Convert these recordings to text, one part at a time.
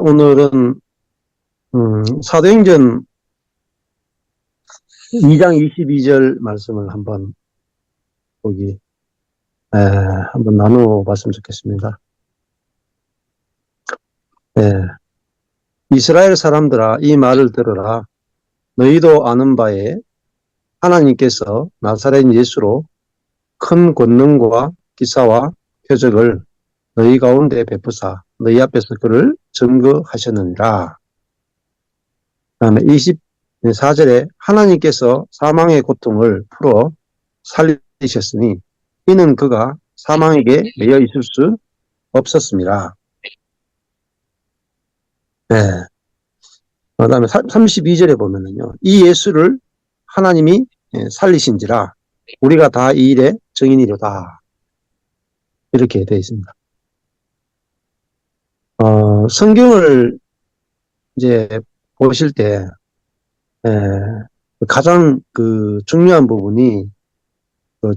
오늘은 사도행전 2장 22절 말씀을 한번 보기 한번 나누어 봤으면 좋겠습니다. 이스라엘 사람들아 이 말을 들으라. 너희도 아는 바에 하나님께서 나사렛 예수로 큰 권능과 기사와 표적을 너희 가운데 베푸사 너희 앞에서 그를 증거하셨느니라. 그다음에 24절에 하나님께서 사망의 고통을 풀어 살리셨으니 이는 그가 사망에게 매여 있을 수 없었습니다. 그 다음에 32절에 보면은요, 이 예수를 하나님이 살리신지라 우리가 다 이 일의 증인이로다. 이렇게 되어 있습니다. 성경을 이제 보실 때, 가장 중요한 부분이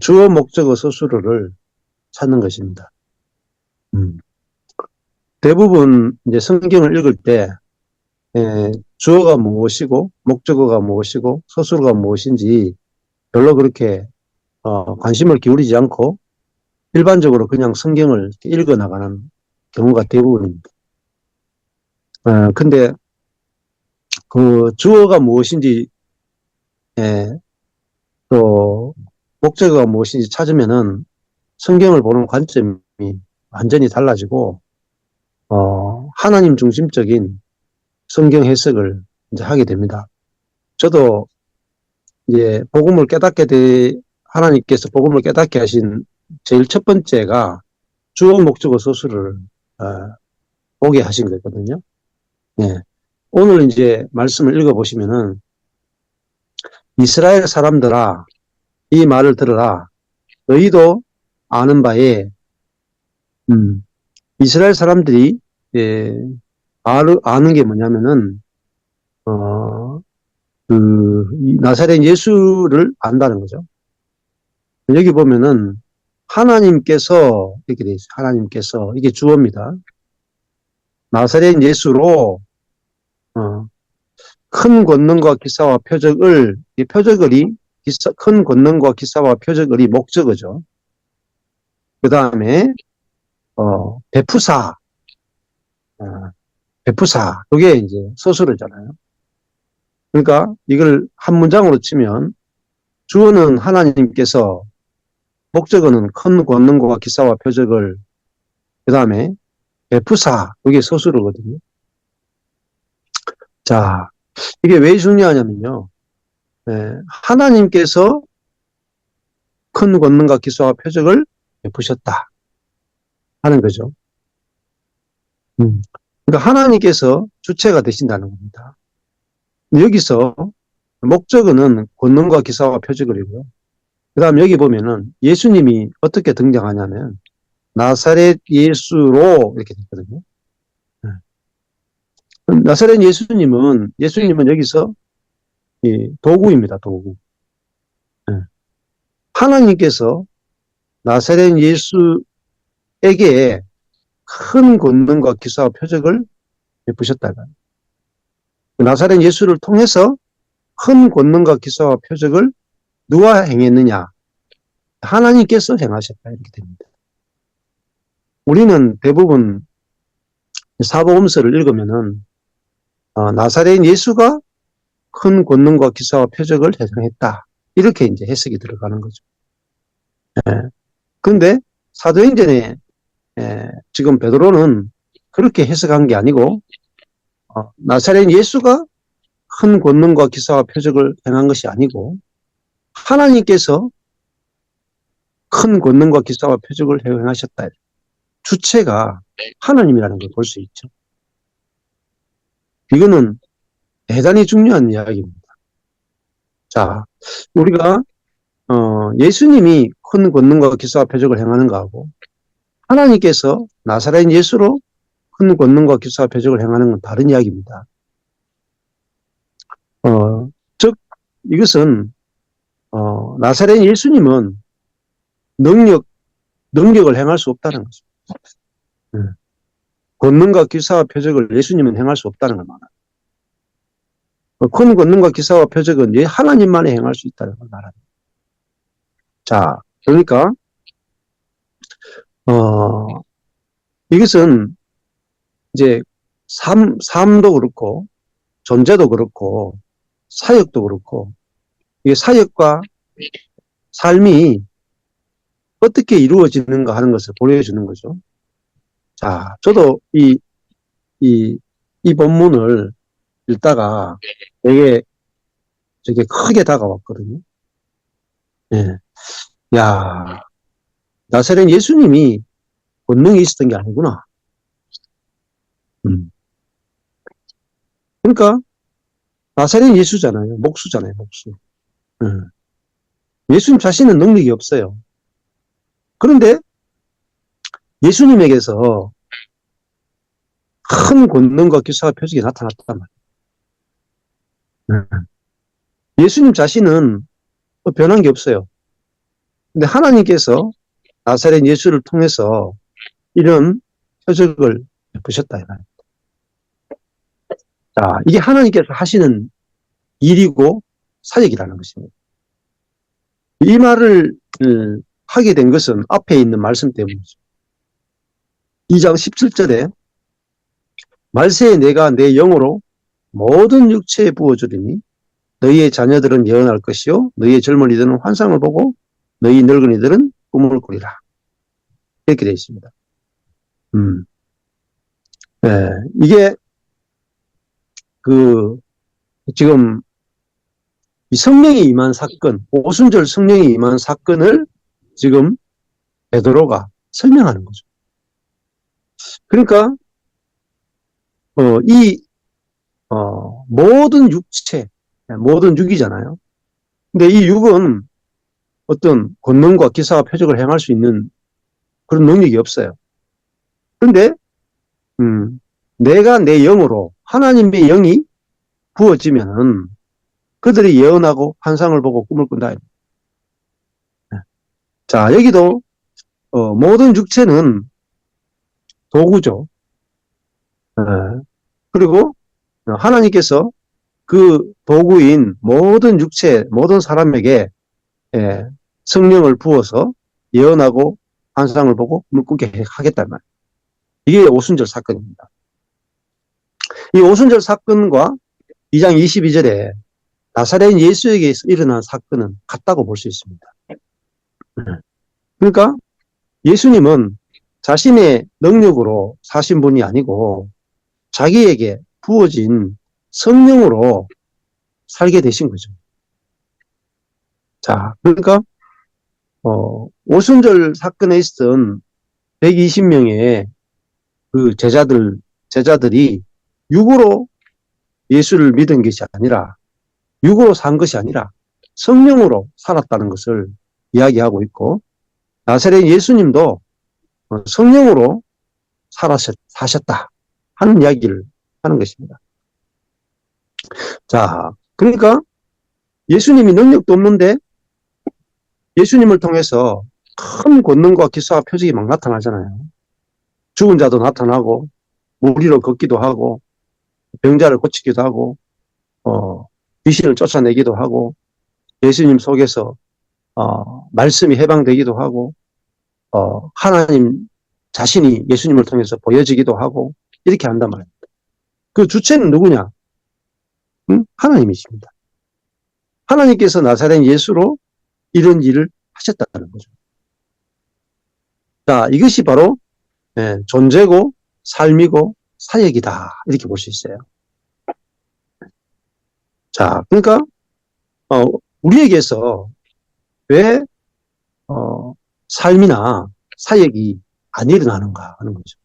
주어 목적어 서술어를 찾는 것입니다. 대부분 이제 성경을 읽을 때 주어가 무엇이고 목적어가 무엇이고 서술어가 무엇인지 별로 그렇게 관심을 기울이지 않고 일반적으로 그냥 성경을 읽어 나가는 경우가 대부분입니다. 근데 그 주어가 무엇인지 또 목적어가 무엇인지 찾으면은 성경을 보는 관점이 완전히 달라지고 하나님 중심적인 성경 해석을 이제 하게 됩니다. 저도 이제 하나님께서 복음을 깨닫게 하신 제일 첫 번째가 주어 목적어 서술을 보게 하신 거거든요. 오늘 이제 말씀을 읽어보시면은 이스라엘 사람들아 이 말을 들으라. 너희도 아는 바에 이스라엘 사람들이 아는 게 뭐냐면은 나사렛 예수를 안다는 거죠. 여기 보면은 하나님께서 이렇게 돼 있어요. 하나님께서 이게 주어입니다. 나사렛 예수로 큰 권능과 기사와 표적을 큰 권능과 기사와 표적을이 목적어죠. 그 다음에 베푸사 그게 이제 서술어잖아요. 그러니까 이걸 한 문장으로 치면 주어는 하나님께서, 목적어는 큰 권능과 기사와 표적을, 그 다음에 베푸사 그게 서술어거든요. 자, 이게 왜 중요하냐면요. 하나님께서 큰 권능과 기사와 표적을 베푸셨다 하는 거죠. 그러니까 하나님께서 주체가 되신다는 겁니다. 여기서 목적어는 권능과 기사와 표적을이고요. 그 다음 여기 보면은 예수님이 어떻게 등장하냐면 나사렛 예수로 이렇게 됐거든요. 나사렛 예수님은 여기서 도구입니다. 도구. 하나님께서 나사렛 예수에게 큰 권능과 기사와 표적을 베푸셨다가 나사렛 예수를 통해서 큰 권능과 기사와 표적을 누가 행했느냐? 하나님께서 행하셨다 이렇게 됩니다. 우리는 대부분 사복음서를 읽으면은 나사렛 예수가 큰 권능과 기사와 표적을 행했다 이렇게 이제 해석이 들어가는 거죠. 그런데 사도행전에 지금 베드로는 그렇게 해석한 게 아니고 나사렛 예수가 큰 권능과 기사와 표적을 행한 것이 아니고 하나님께서 큰 권능과 기사와 표적을 행하셨다. 주체가 하나님이라는 걸 볼 수 있죠. 이거는 대단히 중요한 이야기입니다. 자, 우리가 예수님이 큰 권능과 기사와 표적을 행하는 거하고 하나님께서 나사렛 예수로 큰 권능과 기사와 표적을 행하는 건 다른 이야기입니다. 즉 이것은 나사렛 예수님은 능력을 행할 수 없다는 거죠. 권능과 기사와 표적을 예수님은 행할 수 없다는 걸 말합니다. 큰 권능과 기사와 표적은 하나님만이 행할 수 있다는 걸 말합니다. 자, 그러니까 이것은 이제 삶도 그렇고 존재도 그렇고 사역도 그렇고 이게 사역과 삶이 어떻게 이루어지는가 하는 것을 보여주는 거죠. 자, 저도 이 본문을 읽다가 되게 크게 다가왔거든요. 예. 야, 나사렛 예수님이 권능이 있었던 게 아니구나. 그러니까 나사렛 예수잖아요. 목수잖아요, 목수. 예수님 자신은 능력이 없어요. 그런데 예수님에게서 큰 권능과 기사와 표적이 나타났단 말이에요. 예수님 자신은 변한 게 없어요. 근데 하나님께서 나사렛 예수를 통해서 이런 표적을 베푸셨다. 자, 이게 하나님께서 하시는 일이고 사역이라는 것입니다. 이 말을 하게 된 것은 앞에 있는 말씀 때문이죠. 2장 17절에 말세에 내가 내 영으로 모든 육체에 부어주리니 너희의 자녀들은 예언할 것이요 너희의 젊은이들은 환상을 보고 너희 늙은이들은 꿈을 꾸리라. 이렇게 되어 있습니다. 예, 이게 지금 이 성령이 임한 사건, 오순절 성령이 임한 사건을 지금 베드로가 설명하는 거죠. 그러니까 모든 육체, 모든 육이잖아요. 근데 이 육은 어떤 권능과 기사와 표적을 행할 수 있는 그런 능력이 없어요. 그런데 내가 내 영으로 하나님의 영이 부어지면은 그들이 예언하고 환상을 보고 꿈을 꾼다. 자, 여기도 모든 육체는 도구죠. 그리고 하나님께서 그 도구인 모든 육체, 모든 사람에게 성령을 부어서 예언하고 환상을 보고 꿈을 꾸게 하겠단 말이에요. 이게 오순절 사건입니다. 이 오순절 사건과 2장 22절에 나사렛 예수에게 일어난 사건은 같다고 볼 수 있습니다. 그러니까 예수님은 자신의 능력으로 사신 분이 아니고 자기에게 부어진 성령으로 살게 되신 거죠. 자, 그러니까 오순절 사건에 있었던 120명의 그 제자들이 육으로 예수를 믿은 것이 아니라 육으로 산 것이 아니라 성령으로 살았다는 것을 이야기하고 있고 나사렛 예수님도 성령으로 사셨다 하는 이야기를 하는 것입니다. 자, 그러니까 예수님이 능력도 없는데 예수님을 통해서 큰 권능과 기사와 표적이 막 나타나잖아요. 죽은 자도 나타나고 물 위로 걷기도 하고 병자를 고치기도 하고 귀신을 쫓아내기도 하고 예수님 속에서 말씀이 해방되기도 하고 하나님 자신이 예수님을 통해서 보여지기도 하고 이렇게 한단 말입니다. 그 주체는 누구냐? 하나님이십니다. 하나님께서 나사렛 예수로 이런 일을 하셨다는 거죠. 자, 이것이 바로 존재고 삶이고 사역이다 이렇게 볼 수 있어요. 자, 그러니까 우리에게서 왜 삶이나 사역이 안 일어나는가 하는 거죠.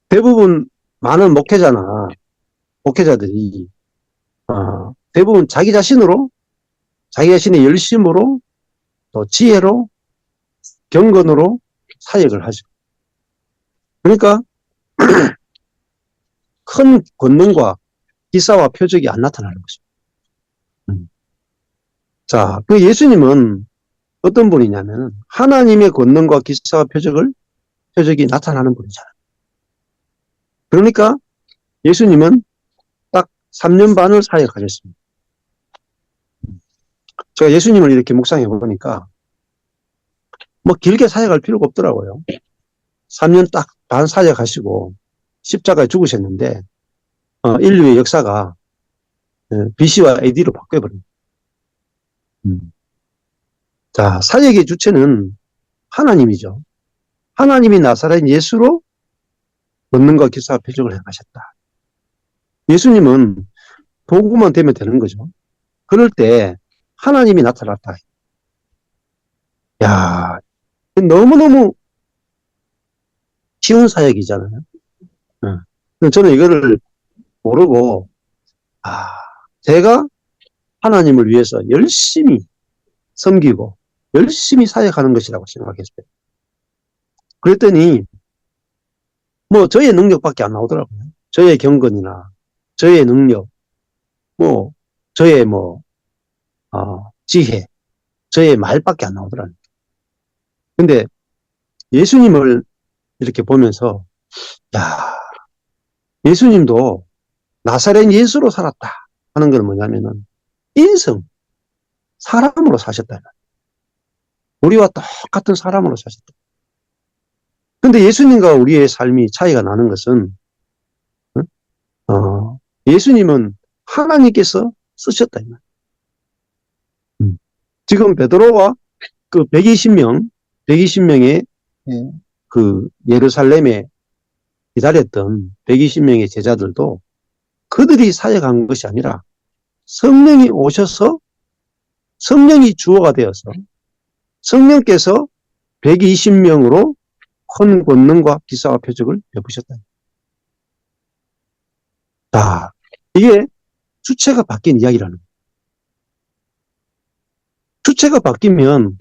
대부분 많은 목회자들이 대부분 자기 자신의 열심으로 또 지혜로 경건으로 사역을 하죠. 그러니까 큰 권능과 기사와 표적이 안 나타나는 것입니다. 자, 그 예수님은 어떤 분이냐면 하나님의 권능과 기사와 표적을 표적이 나타나는 분이잖아요. 그러니까 예수님은 딱 3년 반을 사역하셨습니다. 제가 예수님을 이렇게 묵상해 보니까 뭐 길게 사역할 필요가 없더라고요. 3년 딱 반 사역하시고 십자가에 죽으셨는데 인류의 역사가 BC와 AD로 바뀌어버립니다. 자, 사역의 주체는 하나님이죠. 하나님이 나사렛 예수로 권능과 기사와 표적을 행하셨다. 예수님은 도구만 되면 되는 거죠. 그럴 때 하나님이 나타났다. 야, 너무너무 쉬운 사역이잖아요. 저는 이거를 모르고 아, 제가 하나님을 위해서 열심히 섬기고 열심히 사역하는 것이라고 생각했어요. 그랬더니 뭐 저의 능력밖에 안 나오더라고요. 저의 경건이나 저의 능력, 뭐 저의 지혜, 저의 말밖에 안 나오더라고요. 근데 예수님을 이렇게 보면서 야, 예수님도 나사렛 예수로 살았다 하는 건 뭐냐면은 인성, 사람으로 사셨다. 우리와 똑같은 사람으로 사셨다. 근데 예수님과 우리의 삶이 차이가 나는 것은 예수님은 하나님께서 쓰셨다. 지금 베드로와 그 120명의 그 예루살렘에 기다렸던 120명의 제자들도 그들이 사역한 것이 아니라 성령이 오셔서 성령이 주어가 되어서 성령께서 120명으로 큰 권능과 기사와 표적을 베푸셨다. 자, 이게 주체가 바뀐 이야기라는 거예요. 주체가 바뀌면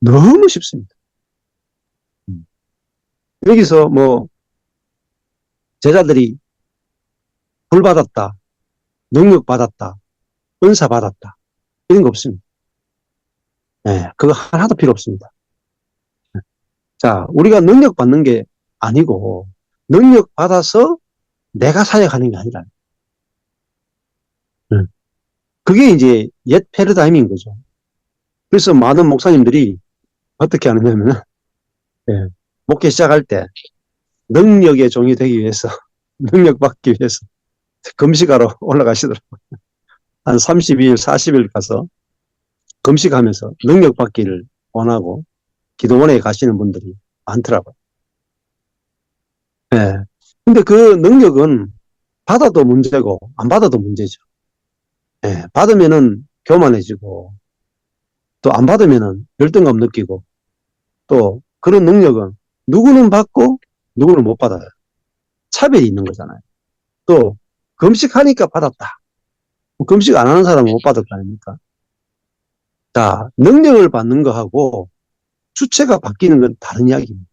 너무 쉽습니다. 여기서 뭐 제자들이 불 받았다, 능력 받았다, 은사 받았다 이런 거 없습니다. 네, 그거 하나도 필요 없습니다. 자, 우리가 능력 받는 게 아니고 능력 받아서 내가 사역하는 게 아니라 그게 이제 옛 패러다임인 거죠. 그래서 많은 목사님들이 어떻게 하느냐면 네, 목회 시작할 때 능력의 종이 되기 위해서 능력 받기 위해서 금식하러 올라가시더라고요. 한 32일, 40일 가서 금식하면서 능력 받기를 원하고 기도원에 가시는 분들이 많더라고요. 네. 근데 그 능력은 받아도 문제고 안 받아도 문제죠. 네. 받으면은 교만해지고 또 안 받으면은 열등감 느끼고 또 그런 능력은 누구는 받고 누구는 못 받아요. 차별이 있는 거잖아요. 또 금식하니까 받았다. 금식 안 하는 사람은 못 받을 거 아닙니까? 자, 능력을 받는 거하고 주체가 바뀌는 건 다른 이야기입니다.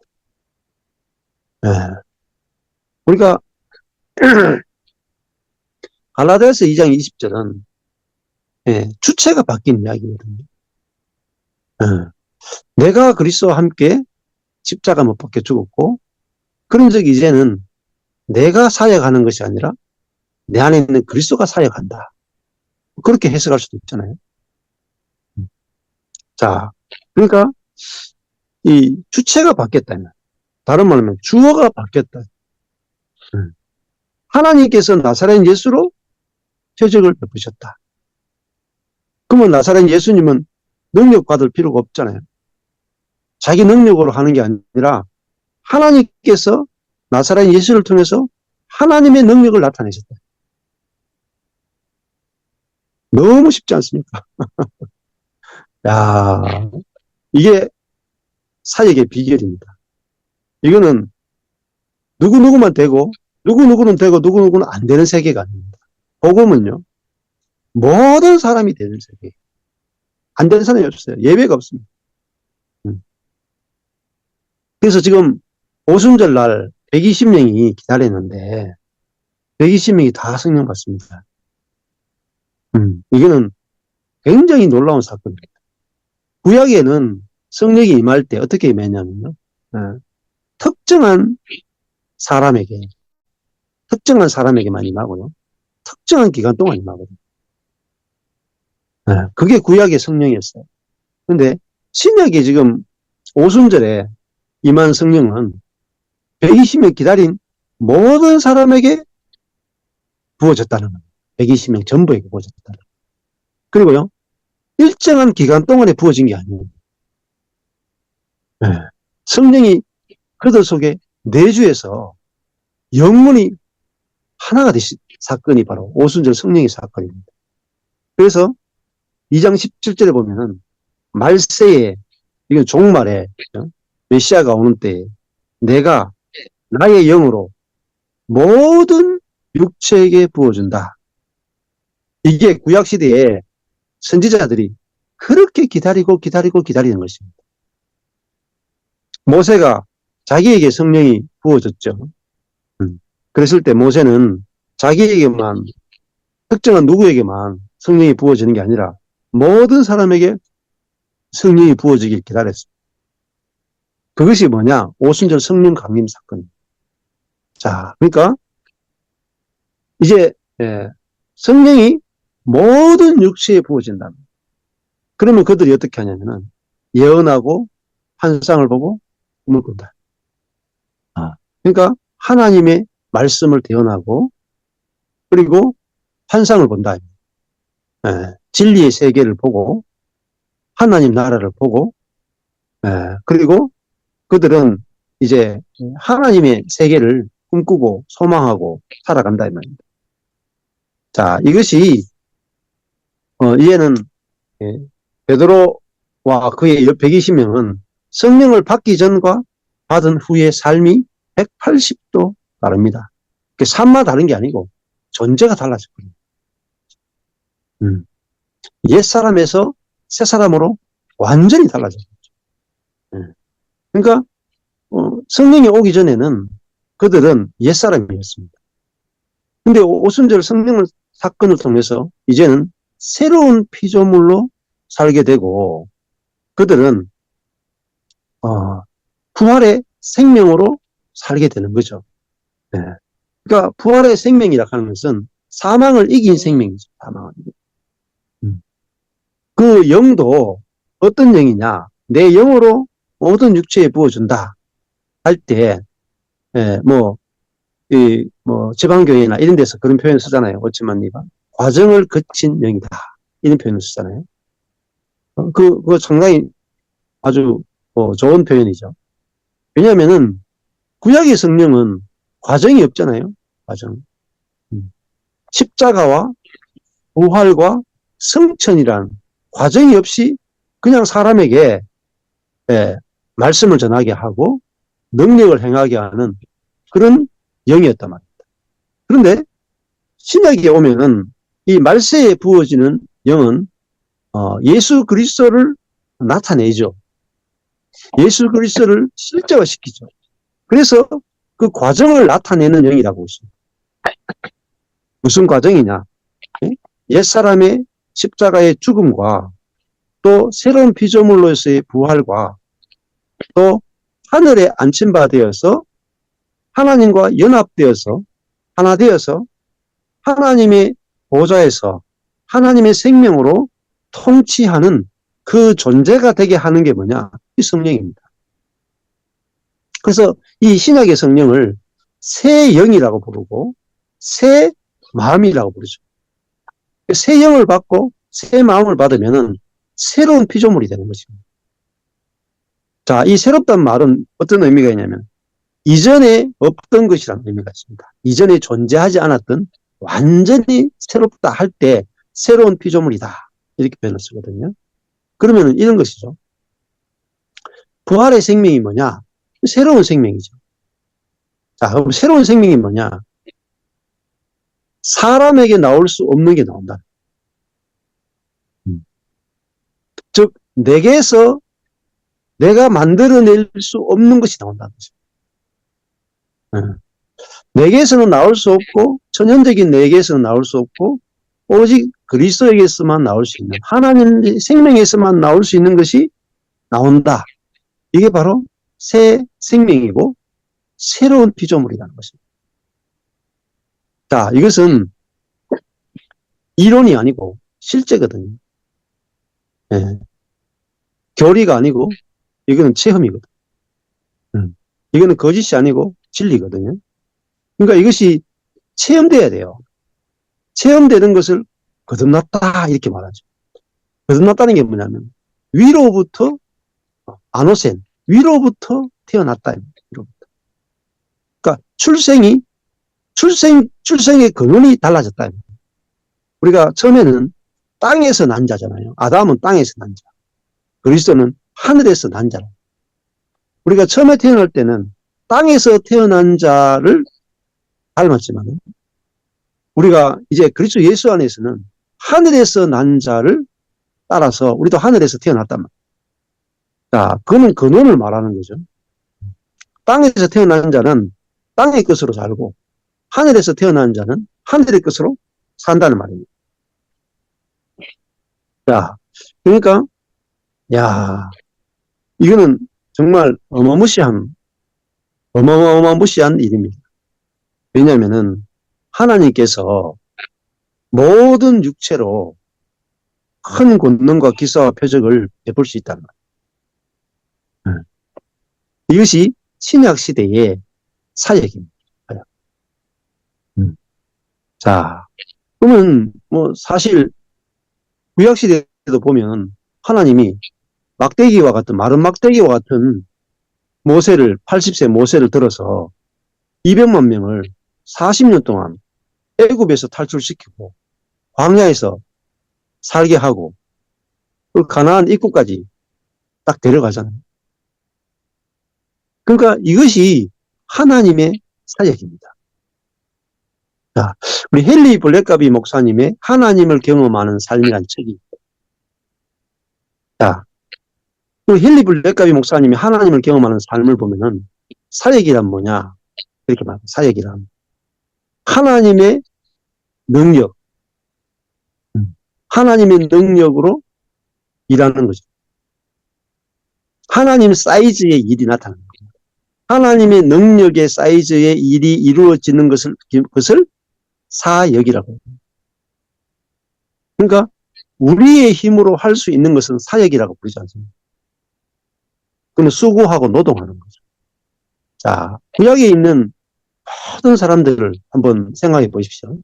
네. 우리가 갈라디아서 2장 20절은 주체가 바뀐 이야기거든요. 네. 내가 그리스도와 함께 십자가 못 박혀 죽었고 그런즉 이제는 내가 사역하는 것이 아니라 내 안에 있는 그리스도가 사역한다. 그렇게 해석할 수도 있잖아요. 자, 그러니까 이 주체가 바뀌었다면 다른 말로 하면 주어가 바뀌었다. 하나님께서 나사렛 예수로 표적을 베푸셨다. 그러면 나사렛 예수님은 능력 받을 필요가 없잖아요. 자기 능력으로 하는 게 아니라 하나님께서 나사렛 예수를 통해서 하나님의 능력을 나타내셨다. 너무 쉽지 않습니까? 야, 이게 사역의 비결입니다. 이거는 누구누구만 되고 누구누구는 되고 누구누구는 안 되는 세계가 아닙니다. 복음은요. 모든 사람이 되는 세계. 안 되는 사람이 없어요. 예외가 없습니다. 그래서 지금 오순절 날 120명이 기다렸는데 120명이 다 성령 받습니다. 이거는 굉장히 놀라운 사건입니다. 구약에는 성령이 임할 때 어떻게 임했냐면요. 어, 특정한 사람에게, 특정한 사람에게만 임하고요. 특정한 기간 동안 임하거든요. 그게 구약의 성령이었어요. 근데 신약에 지금 오순절에 임한 성령은 120명 기다린 모든 사람에게 부어졌다는 거예요. 120명 전부에게 부어졌다는 거예요. 그리고요, 일정한 기간 동안에 부어진 게 아니에요. 네. 성령이 그들 속에 내주해서 영원히 하나가 되신 사건이 바로 오순절 성령의 사건입니다. 그래서 2장 17절에 보면은 말세에, 이건 종말에, 메시아가 오는 때에 내가 나의 영으로 모든 육체에게 부어준다. 이게 구약시대에 선지자들이 그렇게 기다리는 것입니다. 모세가 자기에게 성령이 부어졌죠. 그랬을 때 모세는 자기에게만, 특정한 누구에게만 성령이 부어지는 게 아니라 모든 사람에게 성령이 부어지길 기다렸습니다. 그것이 뭐냐? 오순절 성령 강림 사건입니다. 자, 그러니까 이제 성령이 모든 육체에 부어진다. 그러면 그들이 어떻게 하냐면은 예언하고 환상을 보고 꿈을 꾼다. 그러니까 하나님의 말씀을 대언하고 그리고 환상을 본다. 진리의 세계를 보고 하나님 나라를 보고 그리고 그들은 이제 하나님의 세계를 꿈꾸고 소망하고 살아간다 이 말입니다. 자, 이것이 이제는 베드로와 그의 120명은 성령을 받기 전과 받은 후의 삶이 180도 다릅니다. 삶만 다른 게 아니고 존재가 달라졌거든요. 옛사람에서 새사람으로 완전히 달라졌죠. 그러니까 성령이 오기 전에는 그들은 옛사람이었습니다. 근데 오순절 성령 사건을 통해서 이제는 새로운 피조물로 살게 되고 그들은 부활의 생명으로 살게 되는 거죠. 그러니까 부활의 생명이라 하는 것은 사망을 이긴 생명이죠. 사망을 이긴. 그 영도 어떤 영이냐? 내 영으로 모든 육체에 부어준다 할 때, 지방교회나 이런 데서 그런 표현을 쓰잖아요. 어찌만니가 과정을 거친 영이다. 이런 표현을 쓰잖아요. 그거 상당히 아주 좋은 표현이죠. 왜냐하면은 구약의 성령은 과정이 없잖아요. 과정. 십자가와 부활과 성천이란 과정이 없이 그냥 사람에게 말씀을 전하게 하고 능력을 행하게 하는 그런 영이었단 말입니다. 그런데 신약에 오면은 이 말세에 부어지는 영은 예수 그리스도를 나타내죠. 예수 그리스도를 실제화시키죠. 그래서 그 과정을 나타내는 영이라고 했습니다. 무슨 과정이냐? 옛사람의 십자가의 죽음과 또 새로운 피조물로서의 부활과 또 하늘에 앉힌 바 되어서 하나님과 연합되어서 하나 되어서 하나님의 보좌에서 하나님의 생명으로 통치하는 그 존재가 되게 하는 게 뭐냐? 이 성령입니다. 그래서 이 신약의 성령을 새 영이라고 부르고 새 마음이라고 부르죠. 새 영을 받고 새 마음을 받으면은 새로운 피조물이 되는 것입니다. 자, 이 새롭다는 말은 어떤 의미가 있냐면 이전에 없던 것이라는 의미가 있습니다. 이전에 존재하지 않았던 완전히 새롭다 할 때 새로운 피조물이다. 이렇게 표현을 쓰거든요. 그러면 이런 것이죠. 부활의 생명이 뭐냐? 새로운 생명이죠. 자, 그럼 새로운 생명이 뭐냐? 사람에게 나올 수 없는 게 나온다. 즉, 내게서 내가 만들어낼 수 없는 것이 나온다는 거죠. 내게서는 나올 수 없고, 천연적인 내게서는 나올 수 없고, 오직 그리스도에게서만 나올 수 있는, 하나님의 생명에서만 나올 수 있는 것이 나온다. 이게 바로 새 생명이고 새로운 피조물이라는 것입니다. 자, 이것은 이론이 아니고 실제거든요. 예. 교리가 아니고 이거는 체험이거든. 이거는 거짓이 아니고 진리거든요. 그러니까 이것이 체험돼야 돼요. 체험되는 것을 거듭났다 이렇게 말하죠. 거듭났다는 게 뭐냐면 위로부터 아노센, 위로부터 태어났다. 위로부터. 그러니까 출생의 근원이 달라졌다. 우리가 처음에는 땅에서 난 자잖아요. 아담은 땅에서 난 자. 그리스도는 하늘에서 난 자라. 우리가 처음에 태어날 때는 땅에서 태어난 자를 닮았지만 우리가 이제 그리스도 예수 안에서는 하늘에서 난 자를 따라서 우리도 하늘에서 태어났단 말이에요. 자, 그는 근원을 말하는 거죠. 땅에서 태어난 자는 땅의 것으로 살고 하늘에서 태어난 자는 하늘의 것으로 산다는 말입니다. 자, 그러니까 야, 이거는 정말 어마무시한 일입니다. 왜냐하면은 하나님께서 모든 육체로 큰 권능과 기사와 표적을 베풀 수 있다는 말이에요. 이것이 신약 시대의 사역입니다. 자, 그러면 뭐 사실 구약 시대에도 보면 하나님이 막대기와 같은 마른 막대기와 같은 모세를 80세 모세를 들어서 200만 명을 40년 동안 애굽에서 탈출시키고 광야에서 살게 하고 그 가나안 입구까지 딱 데려가잖아요. 그러니까 이것이 하나님의 사역입니다. 자, 우리 헨리 블랙가비 목사님의 하나님을 경험하는 삶이란 책이 있어요. 자, 그 헨리 블랙가비 목사님이 하나님을 경험하는 삶을 보면은 사역이란 뭐냐? 이렇게 말합니다. 사역이란 하나님의 능력, 하나님의 능력으로 일하는 거죠. 하나님 사이즈의 일이 나타나는 겁니다. 하나님의 능력의 사이즈의 일이 이루어지는 것을 사역이라고 합니다. 그러니까 우리의 힘으로 할 수 있는 것은 사역이라고 부르지 않습니다. 그러면 수고하고 노동하는 거죠. 자, 구약에 있는 모든 사람들을 한번 생각해 보십시오.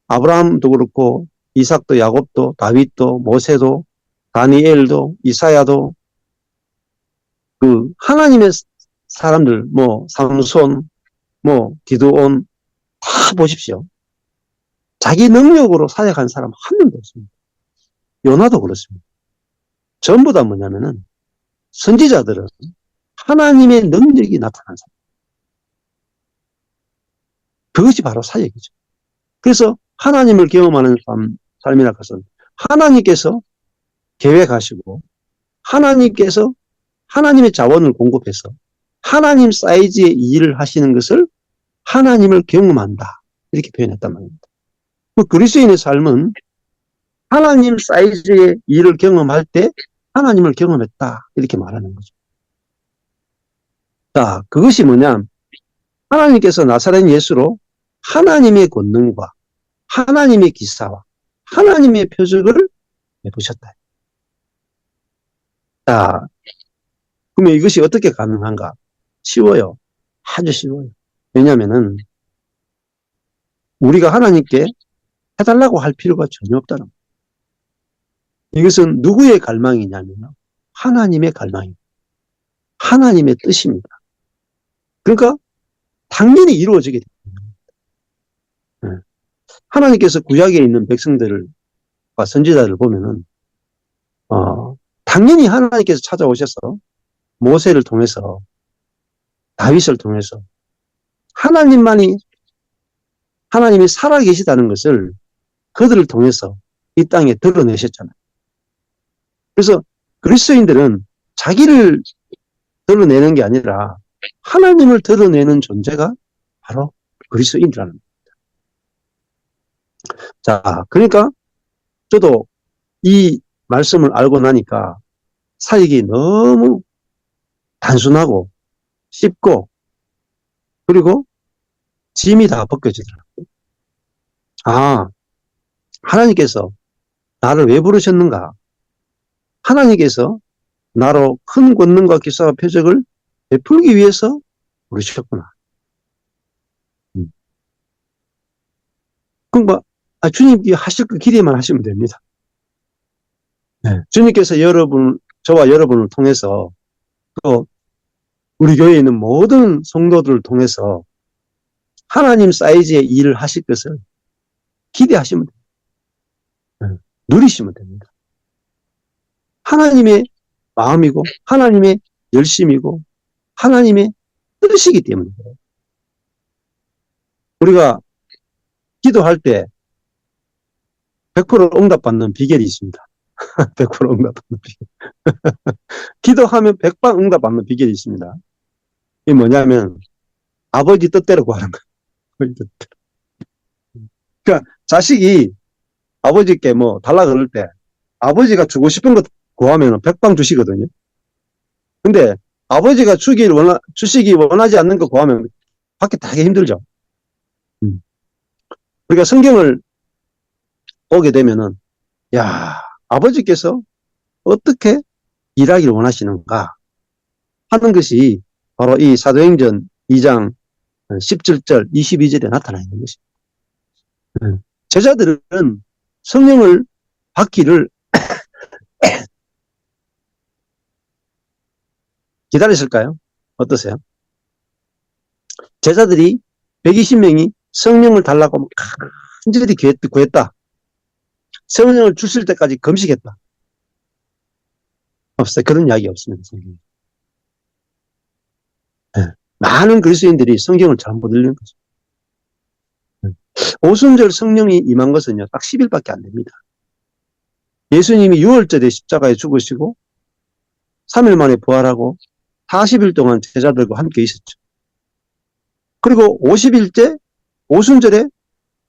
아브라함도 그렇고 이삭도 야곱도 다윗도 모세도 다니엘도 이사야도 그 하나님의 사람들 뭐 삼손 뭐 기드온 다 보십시오. 자기 능력으로 사역한 사람 한 명도 없습니다. 요나도 그렇습니다. 전부 다 뭐냐면은 선지자들은 하나님의 능력이 나타난 사람. 그것이 바로 사역이죠. 그래서 하나님을 경험하는 삶이라 것은 하나님께서 계획하시고 하나님께서 하나님의 자원을 공급해서 하나님 사이즈의 일을 하시는 것을 하나님을 경험한다. 이렇게 표현했단 말입니다. 그리스도인의 삶은 하나님 사이즈의 일을 경험할 때 하나님을 경험했다. 이렇게 말하는 거죠. 자, 그것이 뭐냐? 하나님께서 나사렛 예수로 하나님의 권능과 하나님의 기사와 하나님의 표적을 내보셨다. 자, 그러면 이것이 어떻게 가능한가? 쉬워요. 아주 쉬워요. 왜냐하면은 우리가 하나님께 해달라고 할 필요가 전혀 없다는 거예요. 이것은 누구의 갈망이냐면요. 하나님의 갈망입니다. 하나님의 뜻입니다. 그러니까 당연히 이루어지게 됩니다. 하나님께서 구약에 있는 백성들과 선지자들을 보면은 당연히 하나님께서 찾아오셔서 모세를 통해서 다윗을 통해서 하나님이 살아계시다는 것을 그들을 통해서 이 땅에 드러내셨잖아요. 그래서 그리스도인들은 자기를 드러내는 게 아니라 하나님을 드러내는 존재가 바로 그리스도인이라는 겁니다. 자, 그러니까 저도 이 말씀을 알고 나니까 사역이 너무 단순하고 씹고, 그리고 짐이 다 벗겨지더라고요. 아, 하나님께서 나를 왜 부르셨는가? 하나님께서 나로 큰 권능과 기사와 표적을 베풀기 위해서 부르셨구나. 음. 그럼 뭐, 주님이 하실 그 기대만 하시면 됩니다. 네. 주님께서 저와 여러분을 통해서 또 우리 교회에 있는 모든 성도들을 통해서 하나님 사이즈의 일을 하실 것을 기대하시면 됩니다. 네. 누리시면 됩니다. 하나님의 마음이고 하나님의 열심이고 하나님의 뜻이기 때문에 우리가 기도할 때 100% 응답받는 비결이 있습니다. 100% 응답받는 비결. 기도하면 100방 응답받는 비결이 있습니다. 이게 뭐냐면 아버지 뜻대로 구하는 거예요. 그러니까 자식이 아버지께 뭐 달라 그럴 때 아버지가 주고 싶은 것 구하면 100방 주시거든요. 근데 아버지가 주시기 원하지 않는 거 구하면 받기 되게 힘들죠. 우리가 성경을 보게 되면은 야, 아버지께서 어떻게 일하기를 원하시는가 하는 것이 바로 이 사도행전 2장 17절, 22절에 나타나 있는 것입니다. 제자들은 성령을 받기를 기다렸을까요? 어떠세요? 제자들이 120명이 성령을 달라고 간절히 구했다. 성령을 주실 때까지 금식했다. 없어요. 그런 이야기 없습니다. 성경에. 네. 많은 그리스도인들이 성경을 잘못 읽는 거죠. 오순절 성령이 임한 것은요, 딱 10일밖에 안 됩니다. 예수님이 6월절에 십자가에 죽으시고 3일 만에 부활하고 40일 동안 제자들과 함께 있었죠. 그리고 50일째 오순절에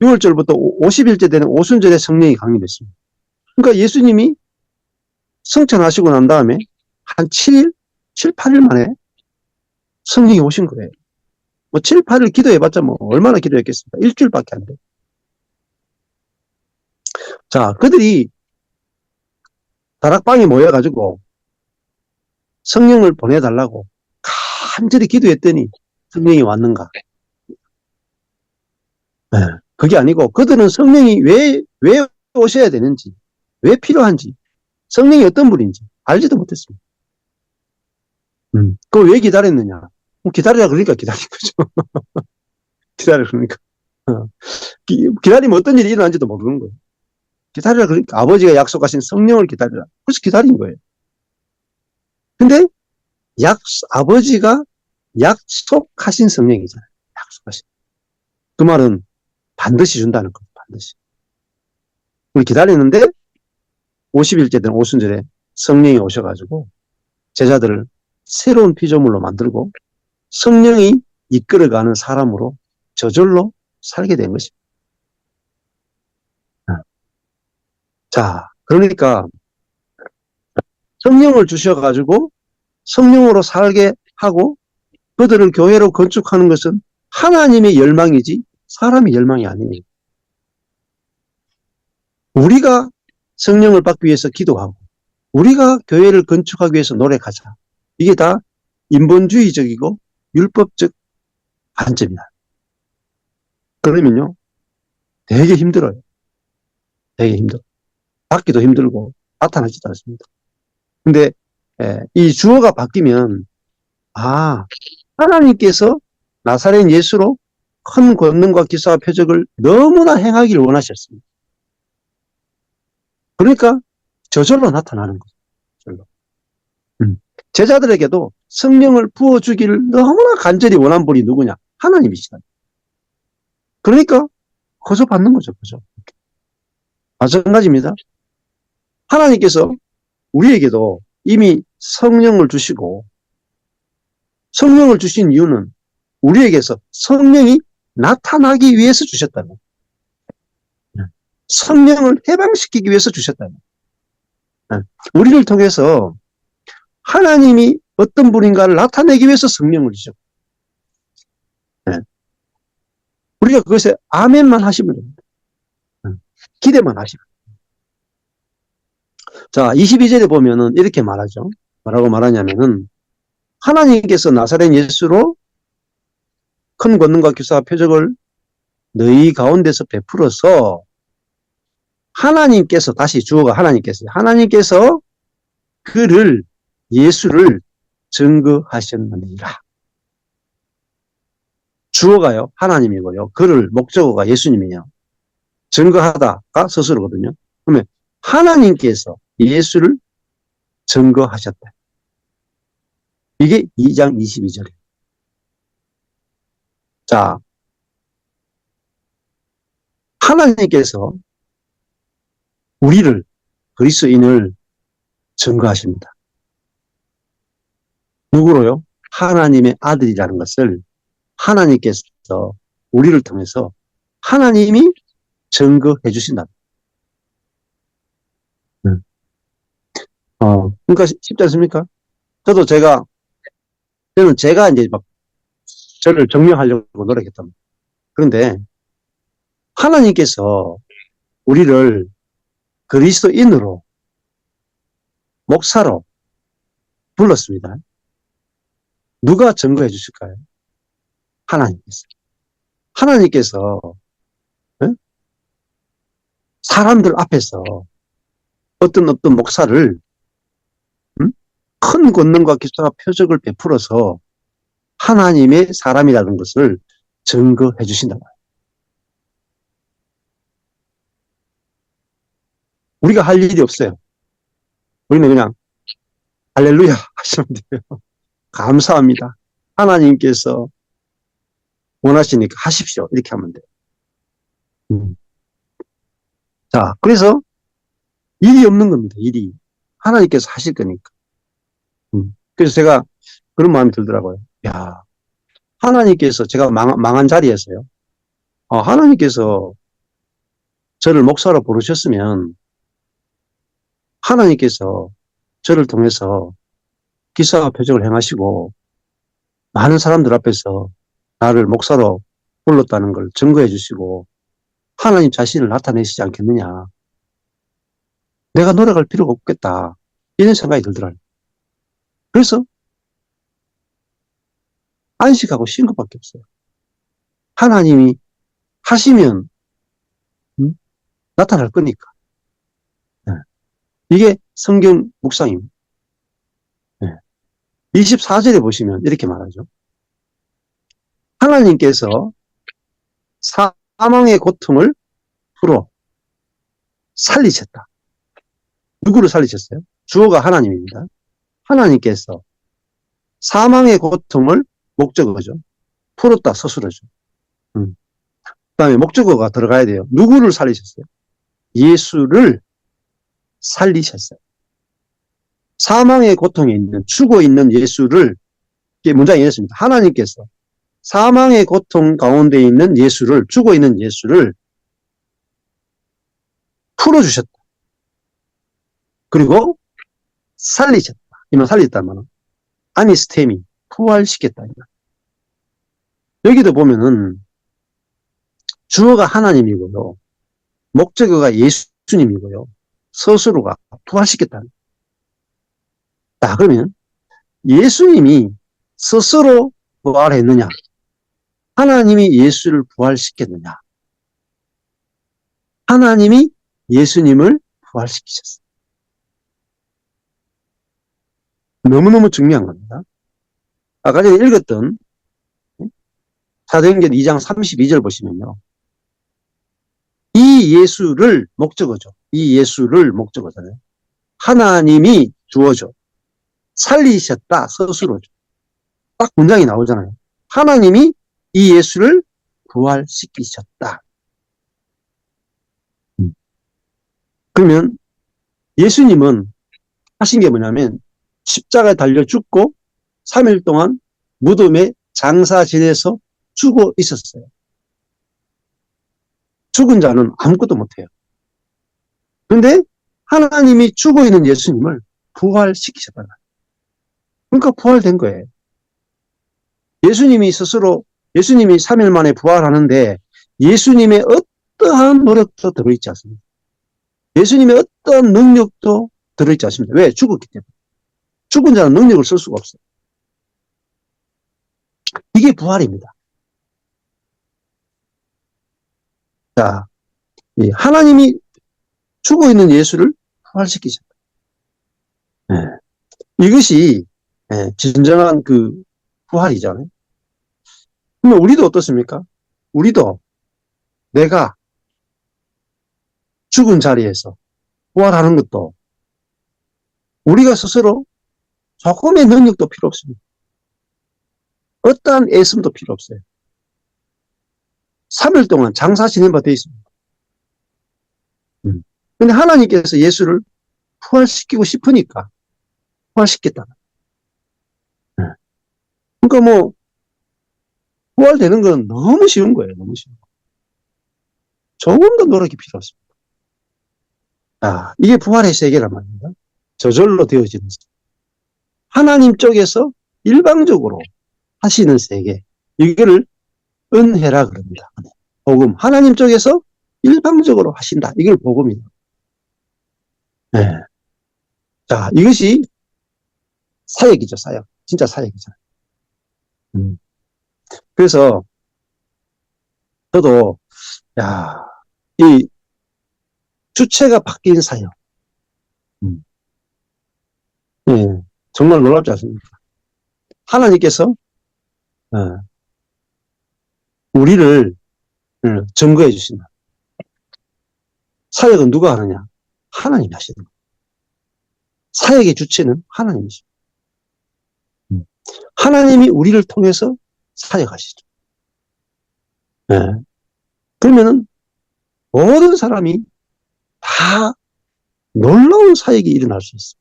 6월절부터 50일째 되는 오순절에 성령이 강림했습니다. 그러니까 예수님이 승천하시고 난 다음에 한 7일, 7, 8일 만에 성령이 오신 거예요. 뭐 7, 8일 기도해봤자 뭐 얼마나 기도했겠습니까? 일주일밖에 안 돼요. 자, 그들이 다락방에 모여가지고 성령을 보내달라고 간절히 기도했더니 성령이 왔는가? 네, 그게 아니고 그들은 성령이 왜 오셔야 되는지, 왜 필요한지, 성령이 어떤 분인지 알지도 못했습니다. 그걸 왜 기다렸느냐? 기다리라 그러니까 기다린 거죠. 기다리라 그러니까. 기다리면 어떤 일이 일어난지도 모르는 거예요. 기다리라 그러니까 아버지가 약속하신 성령을 기다리라. 그래서 기다린 거예요. 근데 아버지가 약속하신 성령이잖아요. 약속하신. 그 말은 반드시 준다는 거예요. 반드시. 우리 기다리는데 50일째 된 오순절에 성령이 오셔가지고 제자들을 새로운 피조물로 만들고 성령이 이끌어가는 사람으로 저절로 살게 된 것입니다. 자, 그러니까 성령을 주셔가지고 성령으로 살게 하고 그들을 교회로 건축하는 것은 하나님의 열망이지 사람의 열망이 아닙니다. 우리가 성령을 받기 위해서 기도하고 우리가 교회를 건축하기 위해서 노력하자. 이게 다 인본주의적이고 율법적 관점이다. 그러면요, 되게 힘들어요. 되게 힘들어. 받기도 힘들고 나타나지도 않습니다. 근데 이 주어가 바뀌면 하나님께서 나사렛 예수로 큰 권능과 기사와 표적을 너무나 행하기를 원하셨습니다. 그러니까 저절로 나타나는 거죠. 저절로. 제자들에게도 성령을 부어주기를 너무나 간절히 원한 분이 누구냐? 하나님이시다. 그러니까 거저 받는 거죠. 그죠? 마찬가지입니다. 하나님께서 우리에게도 이미 성령을 주시고 성령을 주신 이유는 우리에게서 성령이 나타나기 위해서 주셨다는 거예요. 성령을 해방시키기 위해서 주셨다는 거예요. 우리를 통해서 하나님이 어떤 분인가를 나타내기 위해서 성령을 주죠. 네. 우리가 그것에 아멘만 하시면 됩니다. 기대만 하시면. 자, 22절에 보면은 이렇게 말하죠. 뭐라고 말하냐면은 하나님께서 나사렛 예수로 큰 권능과 기사와 표적을 너희 가운데서 베풀어서 하나님께서, 다시 주어가 하나님께서 그를, 예수를 증거하셨느니라. 주어가요, 하나님이고요. 그를, 목적어가 예수님이에요. 증거하다가 스스로거든요. 그러면 하나님께서 예수를 증거하셨다. 이게 2장 22절이에요. 자, 하나님께서 우리를, 그리스도인을 증거하십니다. 누구로요? 하나님의 아들이라는 것을 하나님께서 우리를 통해서 하나님이 증거해 주신다. 그러니까 쉽지 않습니까? 저는 제가 이제 막 저를 증명하려고 노력했답니다. 그런데 하나님께서 우리를 그리스도인으로, 목사로 불렀습니다. 누가 증거해 주실까요? 하나님께서. 하나님께서 사람들 앞에서 어떤 목사를 큰 권능과 기사와 표적을 베풀어서 하나님의 사람이라는 것을 증거해 주신다. 우리가 할 일이 없어요. 우리는 그냥 할렐루야 하시면 돼요. 감사합니다. 하나님께서 원하시니까 하십시오. 이렇게 하면 돼요. 자, 그래서 일이 없는 겁니다. 일이. 하나님께서 하실 거니까. 그래서 제가 그런 마음이 들더라고요. 야, 하나님께서, 제가 망한 자리에서요. 하나님께서 저를 목사로 부르셨으면 하나님께서 저를 통해서 기사와 표적을 행하시고 많은 사람들 앞에서 나를 목사로 불렀다는 걸 증거해 주시고 하나님 자신을 나타내시지 않겠느냐. 내가 노력할 필요가 없겠다. 이런 생각이 들더라고요. 그래서 안식하고 쉰 것밖에 없어요. 하나님이 하시면 나타날 거니까. 네. 이게 성경 묵상입니다. 네. 24절에 보시면 이렇게 말하죠. 하나님께서 사망의 고통을 풀어 살리셨다. 누구를 살리셨어요? 주어가 하나님입니다. 하나님께서 사망의 고통을, 목적어죠. 풀었다, 스스로죠. 그 다음에 목적어가 들어가야 돼요. 누구를 살리셨어요? 예수를 살리셨어요. 사망의 고통에 있는, 죽어 있는 예수를, 이게 문장이 이렇습니다. 하나님께서 사망의 고통 가운데 있는 예수를, 죽어 있는 예수를 풀어주셨다. 그리고 살리셨다. 이만 살렸다면 아니스테미, 부활시켰다. 여기도 보면은 주어가 하나님이고요. 목적어가 예수님이고요. 스스로가 부활시켰다. 자, 그러면 예수님이 스스로 부활했느냐? 하나님이 예수를 부활시켰느냐? 하나님이 예수님을 부활시키셨어요. 너무너무 중요한 겁니다. 아까 전에 읽었던 사도행전 2장 32절 보시면요. 이 예수를 목적어죠. 이 예수를 목적어잖아요. 하나님이 주어죠. 살리셨다, 스스로죠. 딱 문장이 나오잖아요. 하나님이 이 예수를 부활시키셨다. 그러면 예수님은 하신 게 뭐냐면 십자가에 달려 죽고 3일 동안 무덤에 장사 지내서 죽어 있었어요. 죽은 자는 아무것도 못해요. 그런데 하나님이 죽어 있는 예수님을 부활시키셨다. 그러니까 부활된 거예요. 예수님이 3일 만에 부활하는데 예수님의 어떠한 노력도 들어있지 않습니다. 예수님의 어떠한 능력도 들어있지 않습니다. 왜? 죽었기 때문에. 죽은 자는 능력을 쓸 수가 없어요. 이게 부활입니다. 자, 하나님이 죽어 있는 예수를 부활시키셨다. 네. 이것이 진정한 그 부활이잖아요. 그러면 우리도 어떻습니까? 우리도 내가 죽은 자리에서 부활하는 것도 우리가 스스로 조금의 능력도 필요 없습니다. 어떠한 애씀도 필요 없어요. 3일 동안 장사 지낸 바 되어 있습니다. 근데 하나님께서 예수를 부활시키고 싶으니까 부활시켰다. 그러니까 뭐 부활되는 건 너무 쉬운 거예요. 너무 쉬운 거. 조금 더 노력이 필요 없습니다. 이게 부활의 세계란 말입니다. 저절로 되어지는 세계. 하나님 쪽에서 일방적으로 하시는 세계. 이거를 은혜라 그럽니다. 복음. 하나님 쪽에서 일방적으로 하신다. 이걸 복음이다. 네. 자, 이것이 사역이죠, 사역. 진짜 사역이죠. 그래서 저도 이 주체가 바뀐 사역. 네, 정말 놀랍지 않습니까? 하나님께서 우리를 증거해 주신다. 사역은 누가 하느냐? 하나님이 하시는 거예요. 사역의 주체는 하나님이십니다. 하나님이 우리를 통해서 사역하시죠. 네. 그러면은 모든 사람이 다 놀라운 사역이 일어날 수 있습니다.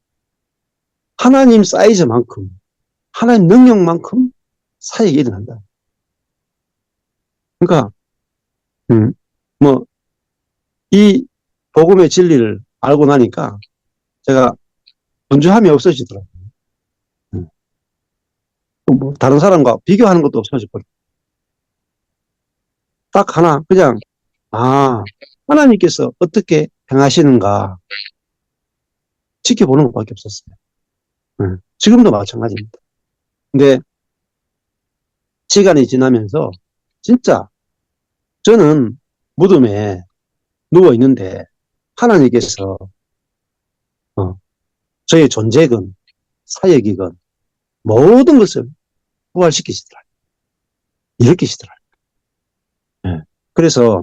하나님 사이즈만큼, 하나님 능력만큼 사역이 일어난다. 그러니까 이 복음의 진리를 알고 나니까 제가 분주함이 없어지더라고요. 뭐 다른 사람과 비교하는 것도 없어지고 딱 하나 그냥 하나님께서 어떻게 행하시는가 지켜보는 것밖에 없었어요. 지금도 마찬가지입니다. 근데 시간이 지나면서 진짜 저는 무덤에 누워 있는데 하나님께서 저의 존재건 사역이건 모든 것을 부활시키시더라. 일으키시더라. 네. 그래서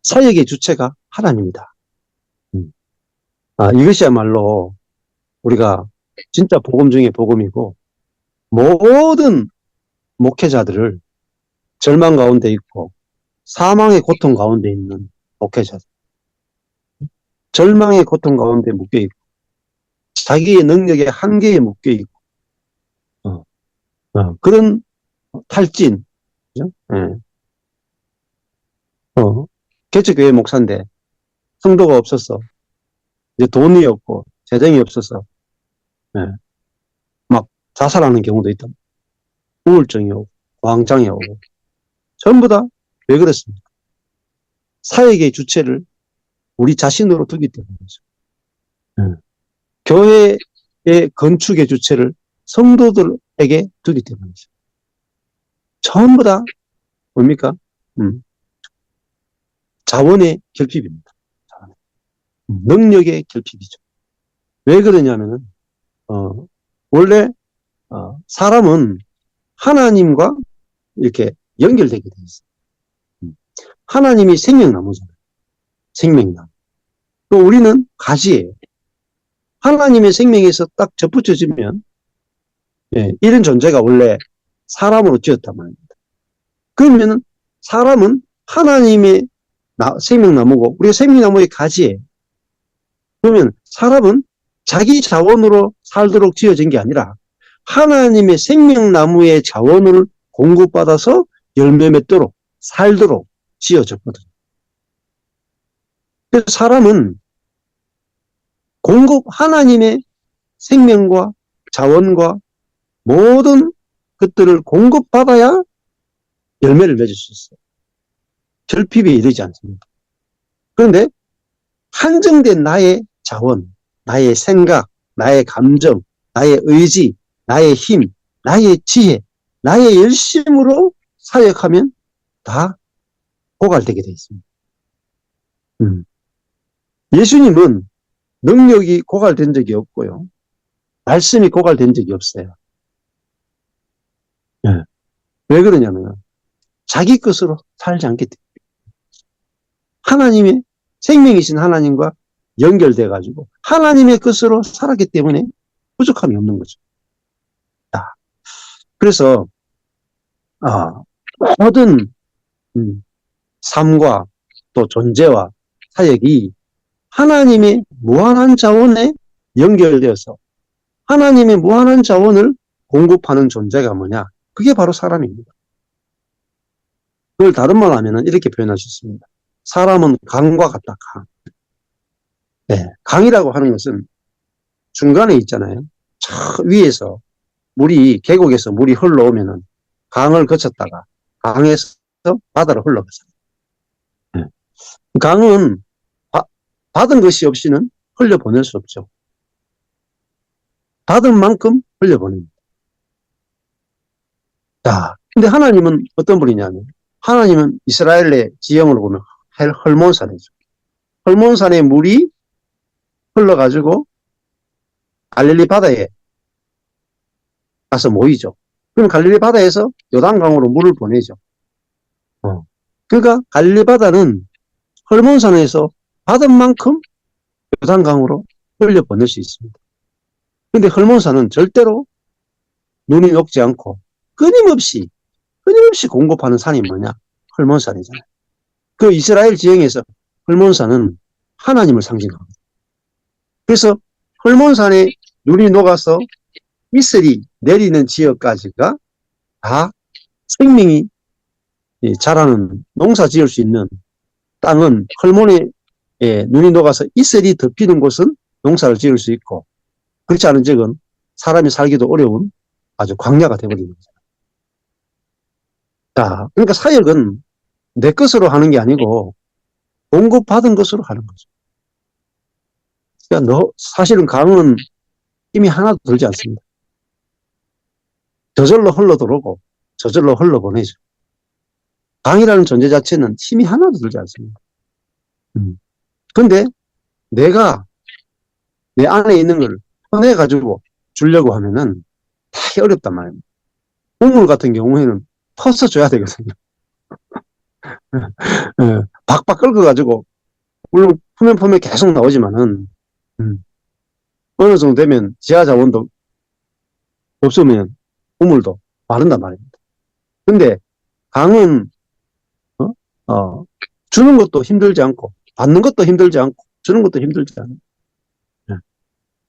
사역의 주체가 하나님이다. 이것이야말로 우리가 진짜 복음 중에 복음이고 모든 목회자들을 절망 가운데 있고 사망의 고통 가운데 있는 목회자들, 절망의 고통 가운데 묶여 있고 자기의 능력의 한계에 묶여 있고 그런 탈진, 그죠? 개척교회 목사인데 성도가 없었어. 이제 돈이 없고 재정이 없어서 막 자살하는 경우도 있다. 우울증이 오고 광장이 오고 전부 다 왜 그랬습니까? 사역의 주체를 우리 자신으로 두기 때문이죠. 교회의 건축의 주체를 성도들에게 두기 때문이죠. 전부 다 뭡니까? 자원의 결핍입니다. 능력의 결핍이죠. 왜 그러냐면은 원래 사람은 하나님과 이렇게 연결되게 돼 있어요. 하나님이 생명나무잖아요. 생명나무. 또 우리는 가지예요. 하나님의 생명에서 딱 접붙여지면 이런 존재가 원래 사람으로 지었단 말입니다. 그러면은 사람은 하나님의 생명나무고 우리가 생명나무의 가지예요. 그러면 사람은 자기 자원으로 살도록 지어진 게 아니라 하나님의 생명나무의 자원을 공급받아서 열매 맺도록 살도록 지어졌거든요. 그래서 사람은 하나님의 생명과 자원과 모든 것들을 공급받아야 열매를 맺을 수 있어요. 결핍에 이르지 않습니다. 그런데 한정된 나의 자원, 나의 생각, 나의 감정, 나의 의지, 나의 힘, 나의 지혜, 나의 열심으로 사역하면 다 고갈되게 되어 있습니다. 예수님은 능력이 고갈된 적이 없고요. 말씀이 고갈된 적이 없어요. 네. 왜 그러냐면 자기 것으로 살지 않기 때문에 하나님의 생명이신 하나님과 연결돼 가지고 하나님의 것으로 살았기 때문에 부족함이 없는 거죠. 그래서 모든 삶과 또 존재와 사역이 하나님의 무한한 자원에 연결되어서 하나님의 무한한 자원을 공급하는 존재가 뭐냐? 그게 바로 사람입니다. 그걸 다른 말로 하면 이렇게 표현할 수 있습니다. 사람은 강과 같다, 강. 네, 강이라고 하는 것은 중간에 있잖아요. 저 위에서 계곡에서 물이 흘러오면은 강을 거쳤다가 강에서 바다로 흘러가잖아요. 네. 강은 받은 것이 없이는 흘려보낼 수 없죠. 받은 만큼 흘려보냅니다. 자, 근데 하나님은 어떤 분이냐면, 하나님은 이스라엘의 지형으로 보면 헐몬산이죠. 헐몬산에 물이 흘러가지고 갈릴리 바다에 가서 모이죠. 그럼 갈릴리 바다에서 요단강으로 물을 보내죠. 그러니까 갈릴리 바다는 헐몬산에서 받은 만큼 요단강으로 흘려보낼 수 있습니다. 근데 헐몬산은 절대로 눈이 녹지 않고 끊임없이 공급하는 산이 뭐냐? 헐몬산이잖아요. 그 이스라엘 지형에서 헐몬산은 하나님을 상징합니다. 그래서 헐몬산에 눈이 녹아서 이슬이 내리는 지역까지가 다 생명이 자라는 농사 지을 수 있는 땅은 헐몬에 눈이 녹아서 이슬이 덮이는 곳은 농사를 지을 수 있고 그렇지 않은 지역은 사람이 살기도 어려운 아주 광야가 되어버리는 거죠. 자, 그러니까 사역은 내 것으로 하는 게 아니고 공급받은 것으로 하는 거죠. 그러니까 사실은 강은 힘이 하나도 들지 않습니다. 저절로 흘러들어오고 저절로 흘러보내죠. 강이라는 존재 자체는 힘이 하나도 들지 않습니다. 근데 내가 내 안에 있는 걸 퍼내가지고 주려고 하면은 되게 어렵단 말입니다. 우물 같은 경우에는 퍼서 줘야 되거든요. 박박 긁어가지고 물론 푸면 계속 나오지만은 어느 정도 되면 지하 자원도 없으면 우물도 마른단 말입니다. 근데 강은 주는 것도 힘들지 않고 받는 것도 힘들지 않고 주는 것도 힘들지 않아요.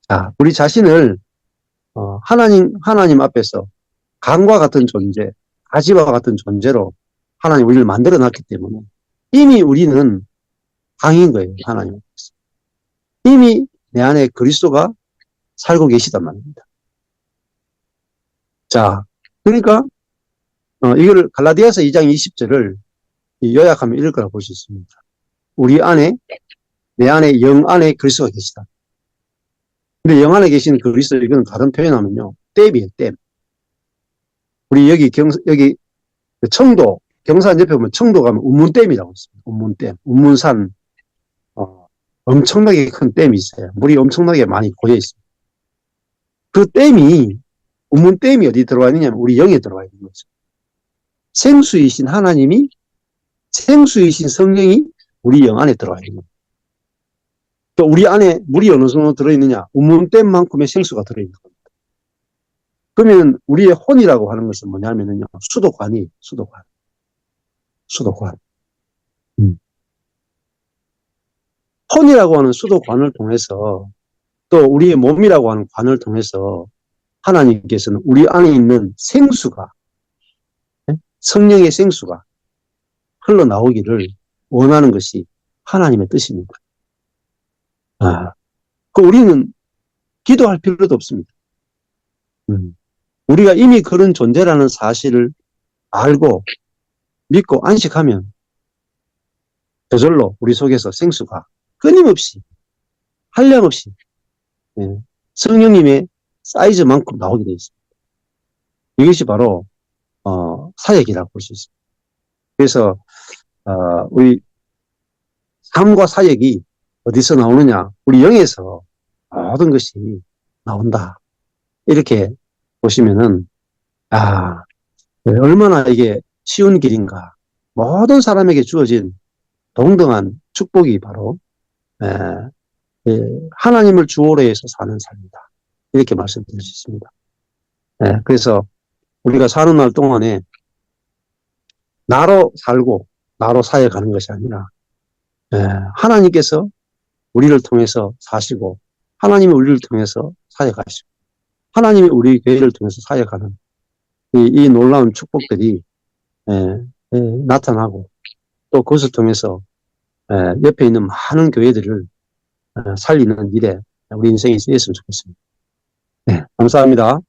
자, 우리 자신을 하나님 앞에서 강과 같은 존재, 가지와 같은 존재로 하나님 우리를 만들어 놨기 때문에 이미 우리는 강인 거예요. 하나님 앞에서. 이미 내 안에 그리스도가 살고 계시단 말입니다. 자, 그러니까 이거를 갈라디아서 2장 20절을 요약하면 이럴 거라고 볼 수 있습니다. 내 안에 영 안에 그리스도가 계시다. 근데 영 안에 계신 그리스도 이거는 다른 표현하면요. 댐이에요, 댐. 우리 여기 청도, 경산 옆에 보면 청도 가면 운문댐이라고 있습니다. 운문댐, 운문산, 엄청나게 큰 댐이 있어요. 물이 엄청나게 많이 고여 있습니다. 그 댐이, 운문댐이 어디 들어와 있느냐면 우리 영에 들어와 있는 거죠. 생수이신 하나님이, 생수이신 성령이 우리 영 안에 들어와 있는 거예요. 또 우리 안에 물이 어느 정도 들어있느냐? 운문댐만큼의 생수가 들어있는 겁니다. 그러면 우리의 혼이라고 하는 것은 뭐냐면요. 수도관이에요. 수도관. 혼이라고 하는 수도관을 통해서 또 우리의 몸이라고 하는 관을 통해서 하나님께서는 우리 안에 있는 생수가, 성령의 생수가 흘러나오기를 원하는 것이 하나님의 뜻입니다. 우리는 기도할 필요도 없습니다. 우리가 이미 그런 존재라는 사실을 알고 믿고 안식하면 저절로 우리 속에서 생수가 끊임없이 한량없이 성령님의 사이즈만큼 나오게 되어 있습니다. 이것이 바로 사역이라고 볼 수 있습니다. 그래서 우리 삶과 사역이 어디서 나오느냐? 우리 영에서 모든 것이 나온다. 이렇게 보시면은 얼마나 이게 쉬운 길인가. 모든 사람에게 주어진 동등한 축복이 바로 하나님을 주어로 해서 사는 삶이다. 이렇게 말씀드릴 수 있습니다. 그래서 우리가 사는 날 동안에 나로 살고 나로 사역하는 것이 아니라 하나님께서 우리를 통해서 사시고 하나님이 우리를 통해서 사역하시고 하나님이 우리 교회를 통해서 사역하는 이 놀라운 축복들이 나타나고 또 그것을 통해서 옆에 있는 많은 교회들을 살리는 일에 우리 인생이 쓰였으면 좋겠습니다. 감사합니다.